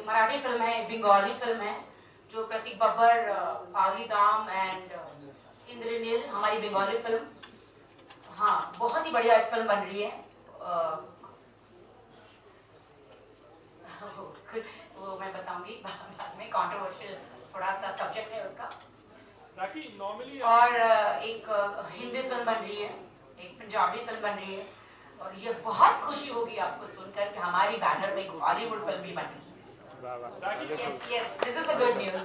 Marathi film है, Bengali film है, जो प्रतीक बब्बर, पावली दाम एंड इंद्रनील, हमारी बंगाली फिल्म। हाँ, बहुत ही बढ़िया एक फिल्म बन रही है। वो मैं बताऊंगी बाद में, कंट्रोवर्शियल थोड़ा सा सब्जेक्ट है उसका। नॉर्मली और एक हिंदी फिल्म बन रही है, एक पंजाबी फिल्म बन रही है, और ये बहुत खुशी होगी आपको सुनकर कि हमारी बैनर में एक हॉलीवुड फिल्म भी बन रही है। Yes yes, this is a good news.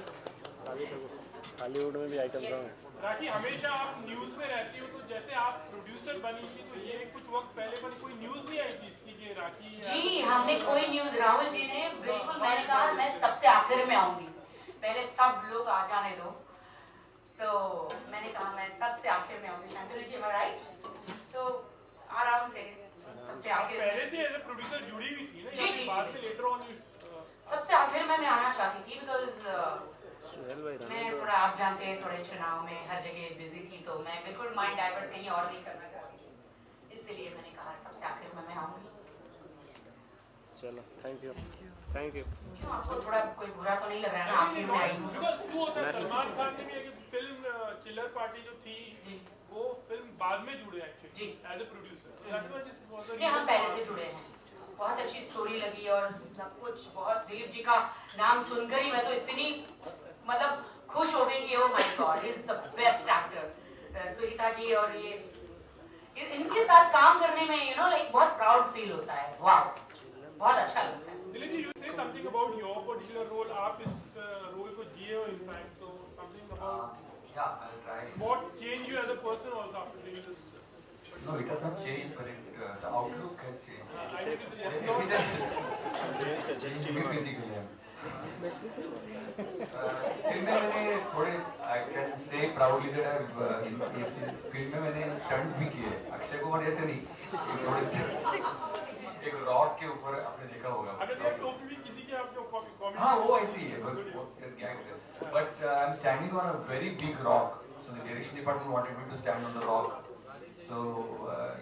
Hollywood में भी आइटम सॉन्ग है। राखी, हमेशा आप न्यूज में रहती हो, तो जैसे आप प्रोड्यूसर बनी थी, तो ये कुछ वक्त पहले बनी, कोई न्यूज नहीं आई थी इसकी कि राखी जी, हमने कोई न्यूज, राहुल जी ने बिल्कुल, मैंने कहा मैं सबसे आखिर में आऊंगी, पहले सब लोग आ जाने दो, तो मैंने कहा मैं सबसे आखिर में आऊंगी। शांतनु जी, राइट? तो आराम से सबसे आखिर में। पहले से एज ए प्रोड्यूसर जुड़ी हुई थी ना, जी जी बाद में लेटर ऑन सबसे आखिर में मैं आना चाहती थी, बिकॉज मैं थोड़ा, आप जानते हैं, थोड़े चुनाव में हर जगह बिजी थी, तो मैं बिल्कुल माइंड डाइवर्ट कहीं और नहीं करना चाहती थी, इसलिए मैंने कहा सबसे आखिर में मैं आऊंगी। चलो, थैंक यू। Thank you. क्यों, आपको थोड़ा कोई बुरा तो नहीं लग रहा है ना आखिर में आई हूँ? क्यों होता है, सलमान खान ने भी एक फिल्म चिल्लर पार्टी जो थी, वो फिल्म बाद में जुड़े एक्चुअली एज ए प्रोड्यूसर। नहीं, हम पहले से जुड़े हैं। बहुत अच्छी स्टोरी लगी और सब कुछ, बहुत, दिलीप जी का नाम सुनकर ही मैं तो इतनी मतलब खुश हो गई कि oh my god, is the best actor. Sunita ji और ये इनके साथ काम करने में यू नो लाइक बहुत प्राउड फील होता है। वाह, बहुत अच्छा लगता है। Dilip ji, you say something about your particular role, आप इस रोल को जिए हो इनफैक्ट, तो something about yeah, I'll try. what changed you as a person also after doing this? No, it has not changed, but the outlook has changed. I think it's Changed me physically. Film में मैंने थोड़े, I can say proudly that I've इस film में मैंने stunts भी किए। अक्षय कुमार जैसे नहीं, थोड़े स्टंट्स। एक रॉक के ऊपर आपने देखा होगा। अगर टोपी भी किसी के आप जो कॉमेडी, हाँ वो ऐसी ही है, वो गैंग्स है। But I'm standing on a very big rock, so the direction department wanted me to stand on the rock. So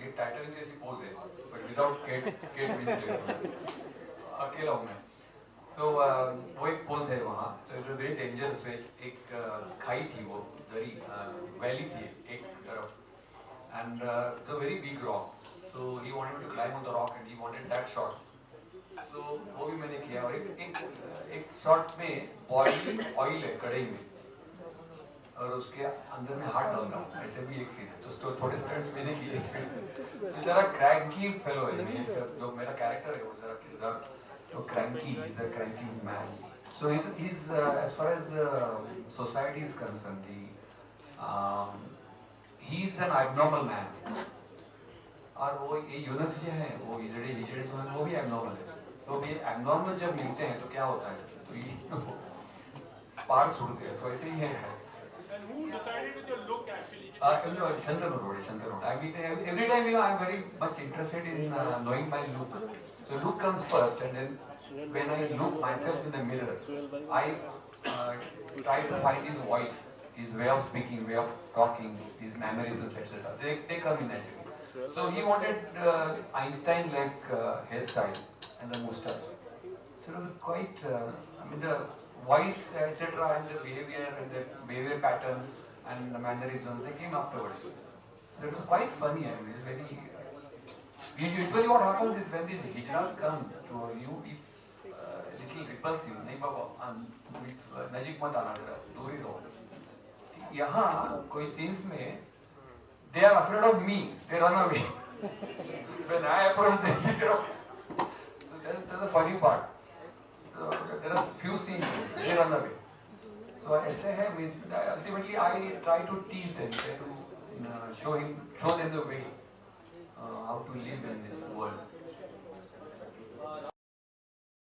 ये टाइटल जैसी पोज है, but without Kate Winslet, अकेला हूँ मैं। तो वो एक पोज है वहाँ, तो इट वाज वेरी डेंजरस। एक खाई थी, वो दरी वैली थी एक तरफ, and the very big rock. So he wanted me to climb on the rock and he wanted that shot. तो वो भी मैंने किया। और एक शॉट में बॉइलिंग ऑयल है कढ़ाई में, और उसके अंदर में हाथ डाल रहा हूँ, ऐसे भी एक सीन है। तो थोड़े स्टंट्स मैंने किए इसमें। तो जरा क्रैंकी फेलो है, जो मेरा कैरेक्टर है वो जरा तो cranky, is a cranky man. So he's as far as society is concerned, he's an abnormal man. और वो ये यूनिट्स जो हैं, वो हिजड़े जो हैं, वो भी एबनॉर्मल है। तो ये एबनॉर्मल जब मिलते हैं तो क्या होता है, तो ये स्पार्क्स छूटते हैं। तो ऐसे ही है। and who decided with your look actually? Shantanu Road. I mean, every time, you know, I'm very much interested in knowing my look. So look comes first, and then when I look myself in the mirror, I try to find his voice, his way of speaking, way of talking, his mannerisms, etc. They come in naturally. So he wanted Einstein-like hairstyle and the moustache. So it was quite, I mean, the voice, etc., and the behavior pattern and the mannerisms, they came afterwards. So it was quite funny. I mean, it's very. Usually, what happens is when these hijras come to you, it's little repulsive. नहीं बाबा, नजीक मत आना जरा, दूर ही रहो. यहाँ कोई scenes में, they are afraid of me. They run away. When I approach them, you know, so that's the funny part. So there are few scenes they run away. So ऐसे है, ultimately I try to teach them, try to show them the way how to live in this world.